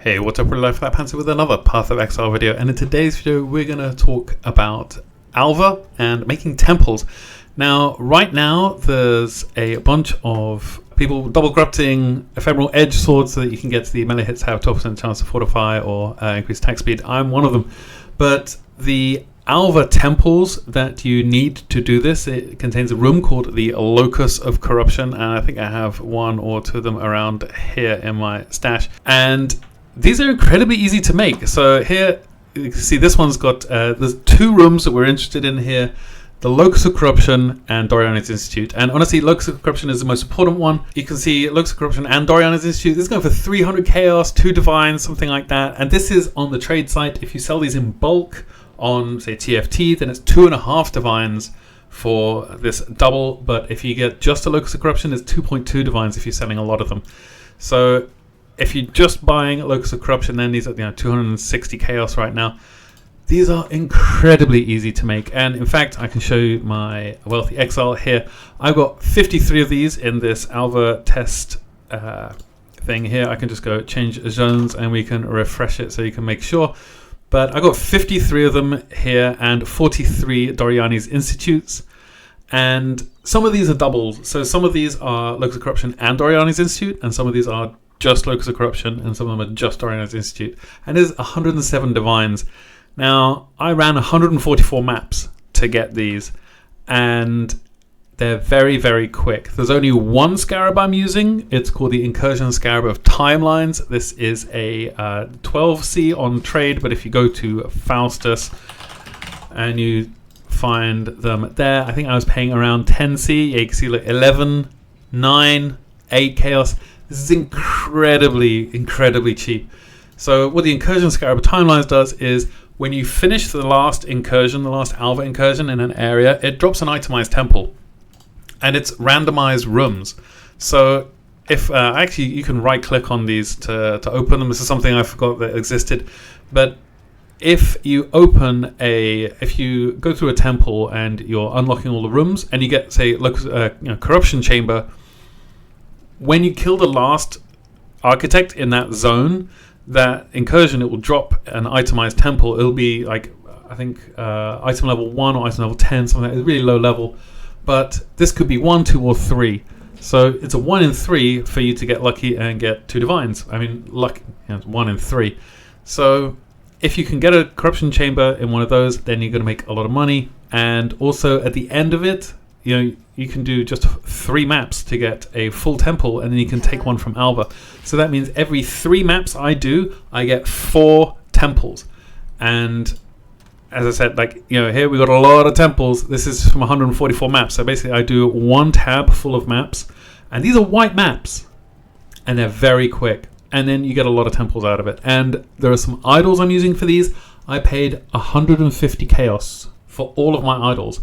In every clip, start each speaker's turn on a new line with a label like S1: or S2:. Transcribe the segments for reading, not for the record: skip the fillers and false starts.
S1: Hey, what's up, real life Flat Panther with another Path of Exile video, and in today's video we're going to talk about Alva and making temples. Now, right now there's a bunch of people double corrupting ephemeral edge swords so that you can get to the melee hits have 12% chance to fortify or increase attack speed. I'm one of them, but the Alva temples that you need to do this, it contains a room called the Locus of Corruption, and I think I have one or two of them around here in my stash, and these are incredibly easy to make. So here you can see this one's got there's two rooms that we're interested in here: the Locus of Corruption and Doriana's Institute. And honestly, Locus of Corruption is the most important one. You can see Locus of Corruption and Doriana's Institute. This is going for 300 chaos, 2 divines, something like that. And this is on the trade site. If you sell these in bulk on, say, TFT, then it's 2.5 divines for this double. But if you get just a Locus of Corruption, it's 2.2 divines if you're selling a lot of them. So if you're just buying Locus of Corruption, then these are 260 chaos right now. These are incredibly easy to make, and in fact I can show you my Wealthy Exile here. I've got 53 of these in this Alva test thing here. I can just go change zones and we can refresh it so you can make sure. But I've got 53 of them here and 43 Doriani's Institutes. And some of these are doubles. So some of these are Locus of Corruption and Doriani's Institute, and some of these are just Locus of Corruption, and some of them are just Doriana's Institute. And there's 107 divines. Now, I ran 144 maps to get these, and they're very, very quick. There's only one scarab I'm using. It's called the Incursion Scarab of Timelines. This is a 12C on trade, but if you go to Faustus and you find them there, I think I was paying around 10C. Yeah, you can see like 11, 9, 8 chaos. This is incredibly cheap. So what the Incursion Scarab of Timelines does is when you finish the last incursion, the last Alva incursion in an area, it drops an itemized temple. And it's randomized rooms. So if actually you can right click on these to open them. This is something I forgot that existed. But if you you go through a temple and you're unlocking all the rooms and you get, say, Corruption Chamber, when you kill the last architect in that zone, that incursion, it will drop an itemized temple. It'll be like, I think, item level 1 or item level 10, something like that. It's really low level. But this could be 1, 2, or 3. So it's a 1 in 3 for you to get lucky and get 2 divines. I mean, lucky, it's 1 in 3. So if you can get a corruption chamber in one of those, then you're going to make a lot of money. And also at the end of it, you can do just 3 maps to get a full temple, and then you can take one from Alva. So that means every 3 maps I do, I get 4 temples. And as I said, here we got a lot of temples. This is from 144 maps. So basically I do 1 tab full of maps, and these are white maps, and they're very quick. And then you get a lot of temples out of it. And there are some idols I'm using for these. I paid 150 chaos for all of my idols.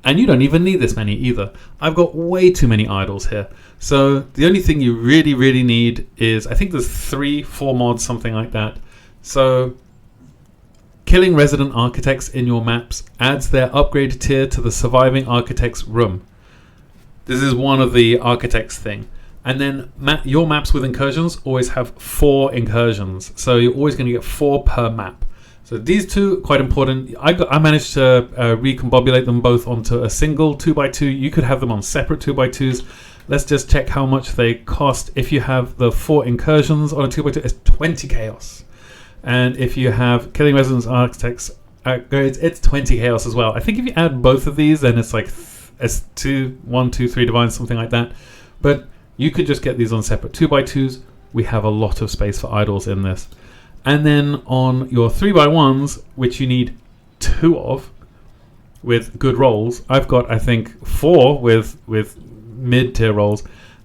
S1: And you don't even need this many either. I've got way too many idols here. So the only thing you really need is, I think there's 3, 4 mods, something like that. So killing resident architects in your maps adds their upgraded tier to the surviving architect's room. This is one of the architects thing. And then your maps with incursions always have 4 incursions. So you're always going to get 4 per map. So these two, quite important. I managed to recombobulate them both onto a single 2x2. You could have them on separate 2x2s. Let's just check how much they cost. If you have the 4 incursions on a 2x2, it's 20 chaos. And if you have killing residence architects upgrades, it's 20 chaos as well. I think if you add both of these, then it's like it's 1, 2, 3 divines, something like that. But you could just get these on separate 2x2s. We have a lot of space for idols in this. And then on your 3x1s, which you need 2 of with good rolls, I've got, I think, 4 with mid-tier rolls.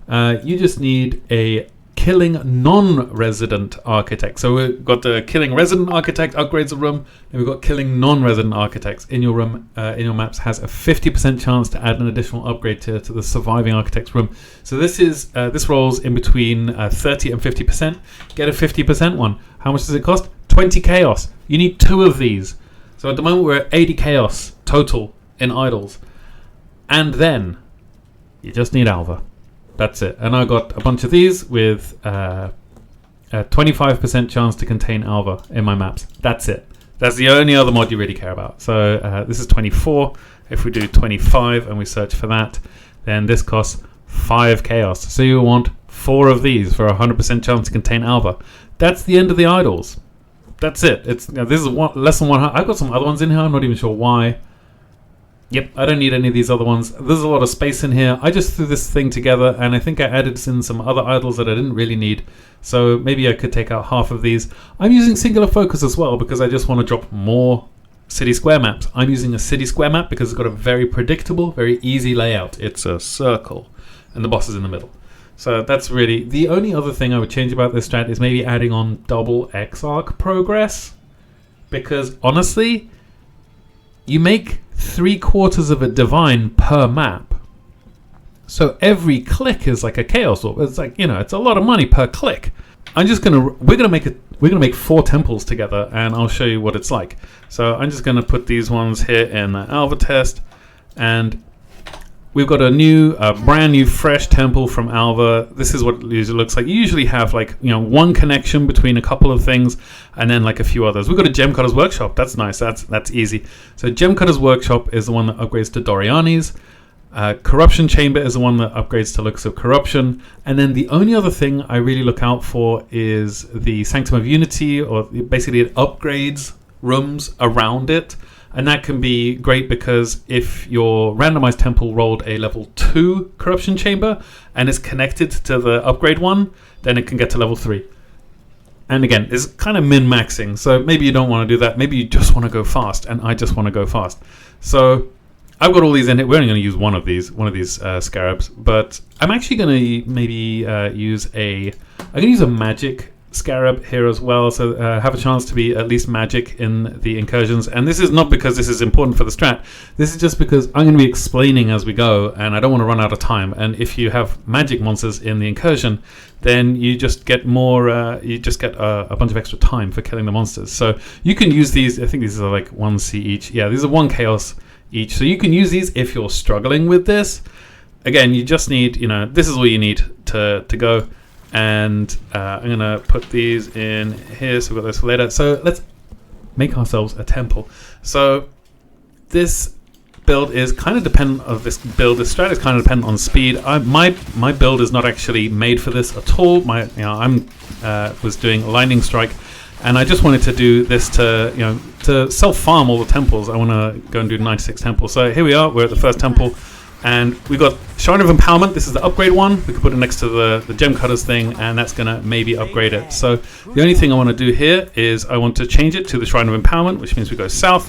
S1: You just need a killing non-resident architect. So we've got the killing resident architect upgrades a room, and we've got killing non-resident architects in your room. In your maps has a 50% chance to add an additional upgrade tier to the surviving architect's room. So this rolls in between 30 and 50%. Get a 50% one. How much does it cost? 20 chaos. You need 2 of these. So at the moment we're at 80 chaos total in idols, and then you just need Alva. That's it. And I got a bunch of these with 25% chance to contain Alva in my maps. That's it. That's the only other mod you really care about. So this is 24. If we do 25 and we search for that, then this costs 5 chaos. So you want 4 of these for a 100% chance to contain Alva. That's the end of the idols. That's it. It's this is less than 100. I've got some other ones in here. I'm not even sure why. Yep, I don't need any of these other ones. There's a lot of space in here. I just threw this thing together, and I think I added in some other idols that I didn't really need. So maybe I could take out half of these. I'm using singular focus as well because I just want to drop more city square maps. I'm using a city square map because it's got a very predictable, very easy layout. It's a circle, and the boss is in the middle. So that's really the only other thing I would change about this strat is maybe adding on double X-arc progress, because honestly, you make 3/4 of a divine per map. So every click is like a chaos orb. It's like, it's a lot of money per click. We're gonna make 4 temples together, and I'll show you what it's like. So I'm just gonna put these ones here in the Alva test, and we've got a brand new fresh temple from Alva. This is what it usually looks like. You usually have one connection between a couple of things and then like a few others. We've got a Gemcutter's Workshop. That's nice. That's easy. So Gemcutter's Workshop is the one that upgrades to Doriani's. Corruption Chamber is the one that upgrades to Looks of Corruption. And then the only other thing I really look out for is the Sanctum of Unity, or basically it upgrades rooms around it. And that can be great because if your randomized temple rolled a level 2 corruption chamber and is connected to the upgrade one, then it can get to level 3. And again, it's kind of min-maxing. So maybe you don't want to do that. Maybe you just want to go fast, and I just want to go fast. So I've got all these in it. We're only going to use one of these scarabs. But I'm actually going to maybe use a magic scarab here as well, so have a chance to be at least magic in the incursions. And this is not because this is important for the strat. This is just because I'm going to be explaining as we go, and I don't want to run out of time. And if you have magic monsters in the incursion, then you just get more. You just get a bunch of extra time for killing the monsters. So you can use these. I think these are like 1 C each. Yeah, these are 1 chaos each. So you can use these if you're struggling with this. Again, you just need. This is all you need to go. And I'm going to put these in here, so we've got this for later. So let's make ourselves a temple. So this build is kind of dependent on this strat is kind of dependent on speed. My build is not actually made for this at all. Was doing lightning strike, and I just wanted to do this to self farm all the temples. I want to go and do 96 temples. So here we are. We're at the first temple. And we've got Shrine of Empowerment. This is the upgrade one. We can put it next to the Gem Cutters thing, and that's going to maybe upgrade it. So the only thing I want to do here is I want to change it to the Shrine of Empowerment, which means we go south.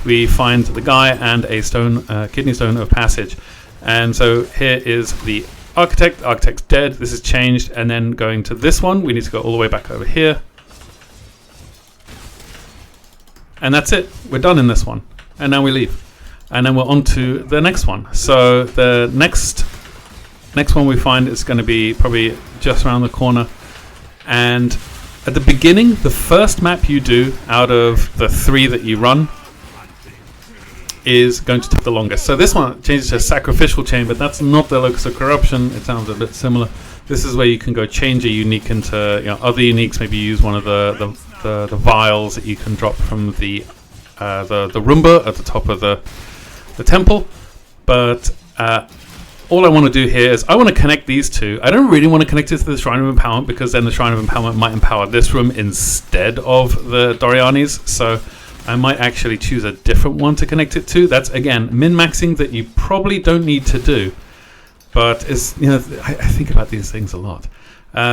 S1: We find the guy and a kidney stone of passage. And so here is the Architect. The Architect's dead. This is changed. And then going to this one, we need to go all the way back over here. And that's it. We're done in this one. And now we leave. And then we're on to the next one. So the next one we find is going to be probably just around the corner. And at the beginning, the first map you do out of the 3 that you run is going to take the longest. So this one changes to Sacrificial Chamber. That's not the Locus of Corruption. It sounds a bit similar. This is where you can go change a unique into other uniques. Maybe use one of the vials that you can drop from the Roomba at the top of the temple. But all I want to do here is I want to connect these two. I don't really want to connect it to the Shrine of Empowerment, because then the Shrine of Empowerment might empower this room instead of the Doriani's. So I might actually choose a different one to connect it to. That's, again, min-maxing that you probably don't need to do. But it's, I think about these things a lot.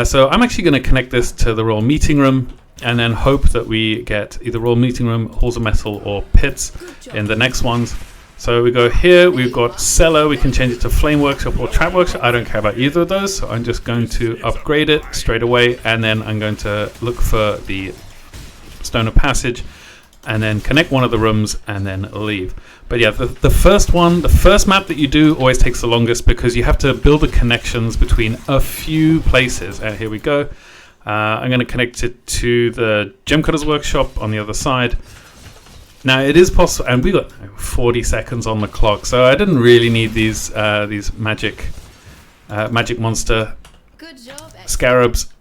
S1: So I'm actually going to connect this to the Royal Meeting Room, and then hope that we get either Royal Meeting Room, Halls of Metal, or Pits in the next ones. So we go here, we've got Cellar, we can change it to Flame Workshop or Trap Workshop. I don't care about either of those, so I'm just going to upgrade it straight away, and then I'm going to look for the Stone of Passage, and then connect one of the rooms, and then leave. But yeah, the first map that you do always takes the longest, because you have to build the connections between a few places. And here we go. I'm going to connect it to the Gemcutter's Workshop on the other side. Now it is possible, and we got 40 seconds on the clock, so I didn't really need these magic monster scarabs.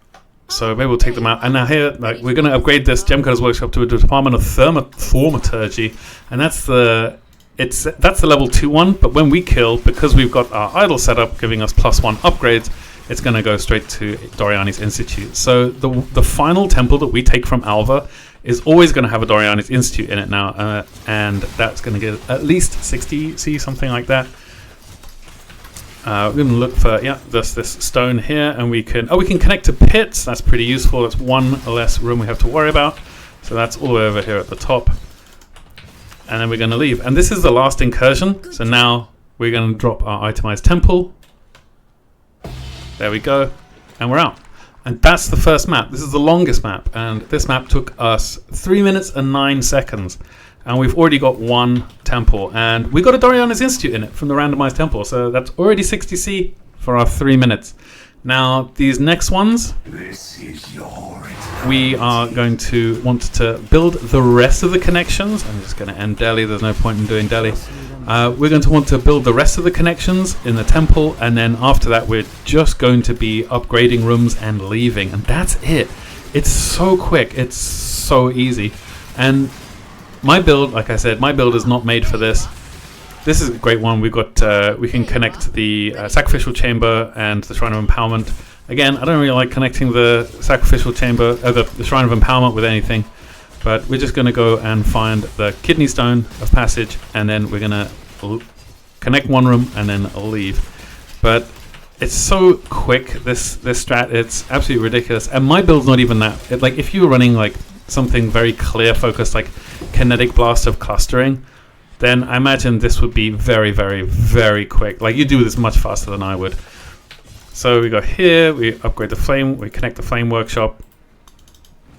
S1: So maybe we'll take them out. And now here, like, we're going to upgrade this Gemcoder's Workshop to a Department of Thaumaturgy, and that's the level 2 one. But when we kill, because we've got our idol set up, giving us +1 upgrades, it's going to go straight to Doriani's Institute. So the final temple that we take from Alva is always going to have a Doriani's Institute in it now, and that's going to get at least 60 C, something like that. We're going to look for this stone here, and we can connect to pits. That's pretty useful. That's one less room we have to worry about. So that's all the way over here at the top, and then we're going to leave. And this is the last incursion. So now we're going to drop our itemized temple. There we go, and we're out. And that's the first map. This is the longest map, and this map took us 3 minutes and 9 seconds. And we've already got one temple, and we got a Doriana's Institute in it from the randomized temple, so that's already 60 C for our 3 minutes. Now, these next ones, we are going to want to build the rest of the connections. I'm just going to end Delhi, there's no point in doing Delhi. We're going to want to build the rest of the connections in the temple, and then after that we're just going to be upgrading rooms and leaving, and that's it. It's so quick, it's so easy. And my build, like I said, my build is not made for this. This is a great one. We've got we can connect the sacrificial chamber and the Shrine of Empowerment. Again, I don't really like connecting the sacrificial chamber, the Shrine of Empowerment with anything, but we're just going to go and find the kidney stone of passage, and then we're going to connect one room and then leave. But it's so quick, this strat, it's absolutely ridiculous. And my build's not even that. Like, if you were running like something very clear focused, like kinetic blast of clustering, then I imagine this would be very, very, very quick. Like, you do this much faster than I would. So we go here, we upgrade the flame, we connect the flame workshop,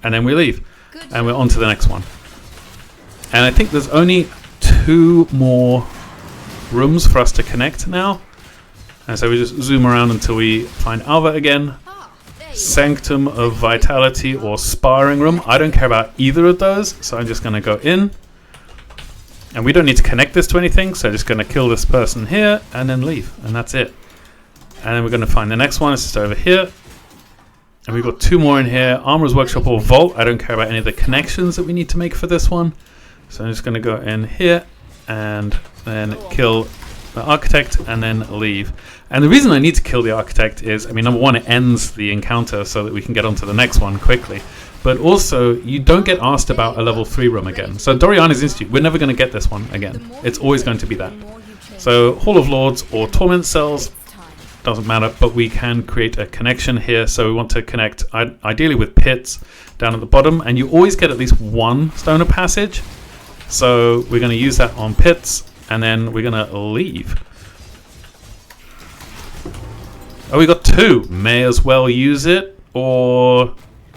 S1: and then we leave. And we're on to the next one. And I think there's only 2 more rooms for us to connect now. And so we just zoom around until we find Alva again. Sanctum of Vitality or Sparring Room. I don't care about either of those, so I'm just going to go in. And we don't need to connect this to anything, so I'm just going to kill this person here and then leave. And that's it. And then we're going to find the next one. It's just over here. And we've got 2 more in here. Armorer's Workshop or Vault. I don't care about any of the connections that we need to make for this one. So I'm just going to go in here and then kill the Architect and then leave. And the reason I need to kill the Architect is, I mean, number one, it ends the encounter so that we can get on to the next one quickly. But also, you don't get asked about a level 3 room again. So Doriana's Institute, we're never going to get this one again. It's always going to be that. So Hall of Lords or Torment Cells, doesn't matter, but we can create a connection here. So we want to connect ideally with pits down at the bottom, and you always get at least 1 stone of passage. So we're going to use that on pits, and then we're going to leave. Oh, we got 2. May as well use it or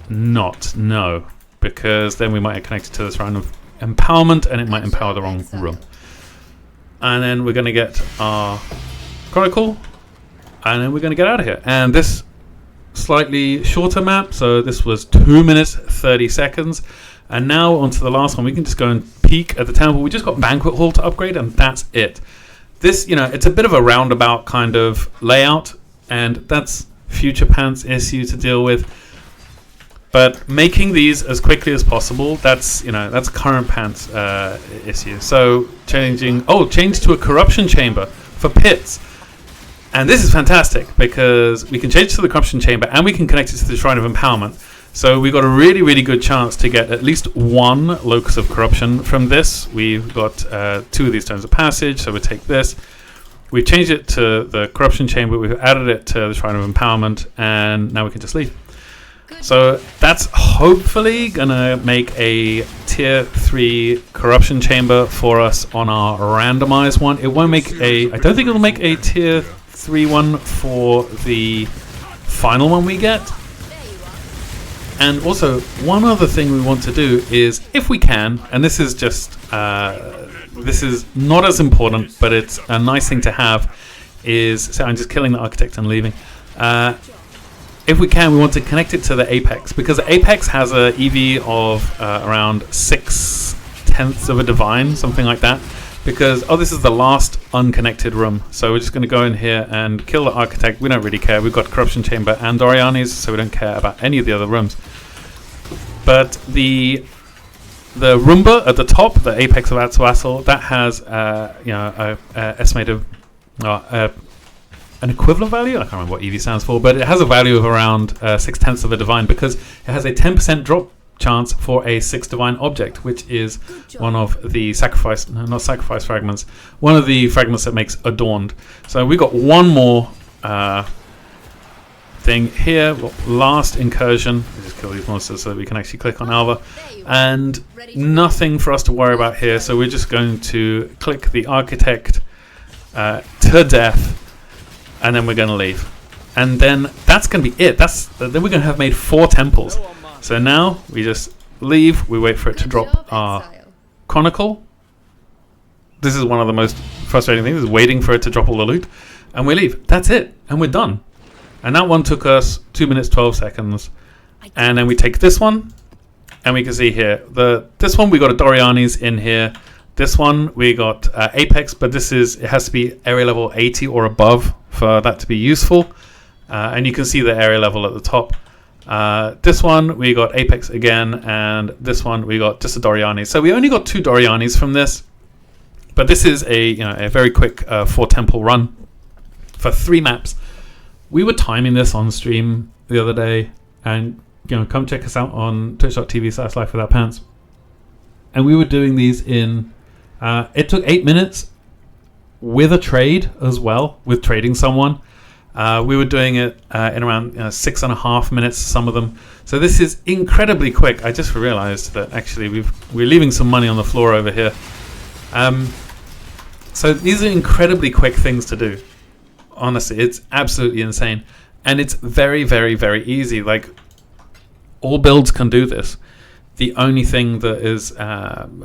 S1: not. No, because then we might get connected to this round of empowerment, and it might empower the wrong room. And then we're going to get our Chronicle, and then we're going to get out of here. And this slightly shorter map, so this was 2 minutes 30 seconds, and now onto the last one. We can just go and peek at the temple. We just got Banquet Hall to upgrade, and that's it. This, you know, it's a bit of a roundabout kind of layout, and that's Future Pant's issue to deal with. But making these as quickly as possible, that's, you know, that's current Pant's issue. So change to a corruption chamber for pits. And this is fantastic because we can change to the corruption chamber and we can connect it to the Shrine of Empowerment. So we've got a really, really good chance to get at least 1 locus of corruption from this. We've got 2 of these stones of passage, so we take this. We've changed it to the corruption chamber, we've added it to the Shrine of Empowerment, and now we can just leave. So that's hopefully going to make a tier 3 corruption chamber for us on our randomized one. It won't make I don't think it'll make a tier 3 one for the final one we get. And also, one other thing we want to do is, if we can, and this is just, this is not as important, but it's a nice thing to have, is, so I'm just killing the Architect and leaving. If we can, we want to connect it to the Apex, because the Apex has a EV of around 6/10 of a divine, something like that. because, this is the last unconnected room. So we're just going to go in here and kill the Architect. We don't really care. We've got Corruption Chamber and Doriani's, so we don't care about any of the other rooms. But the Roomba at the top, the Apex of Atzoatl, that has estimated an equivalent value. I can't remember what EV stands for, but it has a value of around 6/10 of a divine, because it has a 10% drop chance for a 6 divine object, which is one of the not sacrifice fragments, one of the fragments that makes adorned. So we got one more thing here. Last incursion. Let's just kill these monsters so that we can actually click on Alva, and nothing for us to worry about here. So we're just going to click the Architect to death, and then we're going to leave, and then that's going to be it. Then we're going to have made 4 temples. So now we just leave. We wait for it to drop our Chronicle. This is one of the most frustrating things, is waiting for it to drop all the loot, and we leave. That's it, and we're done. And that one took us 2 minutes 12 seconds. And then we take this one, and we can see here this one we got a Doriani's in here. This one we got Apex, but it has to be area level 80 or above for that to be useful. And you can see the area level at the top. This one we got Apex again, and this one we got just a Doriani. So we only got 2 Dorianis from this, but this is a very quick 4 temple run for 3 maps. We were timing this on stream the other day, and come check us out on twitch.tv/lifewithoutpants. And we were doing these in it took 8 minutes with a trade as well, with trading someone. We were doing it in around 6.5 minutes, some of them. So this is incredibly quick. I just realized that actually we're leaving some money on the floor over here. So these are incredibly quick things to do. Honestly, it's absolutely insane. And it's very, very, very easy. Like, all builds can do this. The only thing that is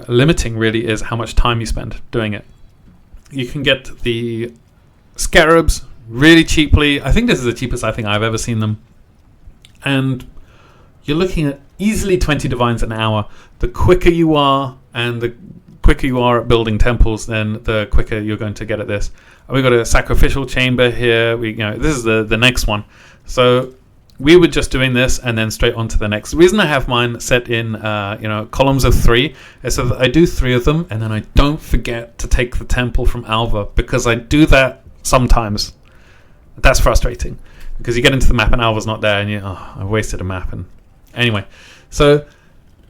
S1: limiting really is how much time you spend doing it. You can get the scarabs really cheaply. I think this is the cheapest I think I've ever seen them. And you're looking at easily 20 divines an hour. The quicker you are, and the quicker you are at building temples, then the quicker you're going to get at this. We've got a sacrificial chamber here. This is the next one. So we were just doing this and then straight on to the next. The reason I have mine set in columns of 3 is so that I do 3 of them, and then I don't forget to take the temple from Alva, because I do that sometimes. That's frustrating, because you get into the map and Alva's not there, and I've wasted a map. And anyway, so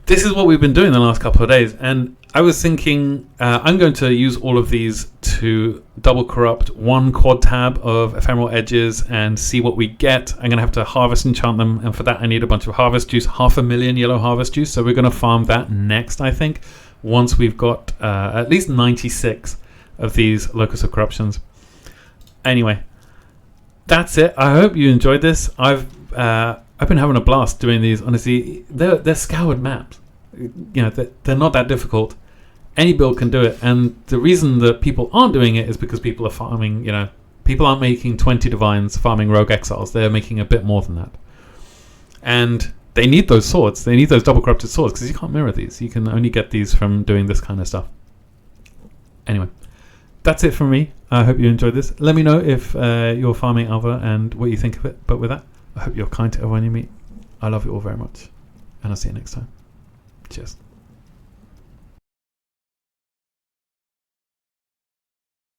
S1: this is what we've been doing the last couple of days, and I was thinking I'm going to use all of these to double corrupt 1 quad tab of ephemeral edges and see what we get. I'm going to have to harvest enchant them, and for that I need a bunch of harvest juice, 500,000 yellow harvest juice. So we're going to farm that next, I think, once we've got at least 96 of these Locus of Corruptions. Anyway, that's it. I hope you enjoyed this. I've been having a blast doing these. Honestly, they're scoured maps. They're not that difficult. Any build can do it, and the reason that people aren't doing it is because people are farming. People aren't making 20 divines farming rogue exiles. They're making a bit more than that, and they need those swords. They need those double corrupted swords, because you can't mirror these. You can only get these from doing this kind of stuff. Anyway, that's it from me. I hope you enjoyed this. Let me know if you're farming Alva and what you think of it. But with that, I hope you're kind to everyone you meet. I love you all very much, and I'll see you next time. Cheers.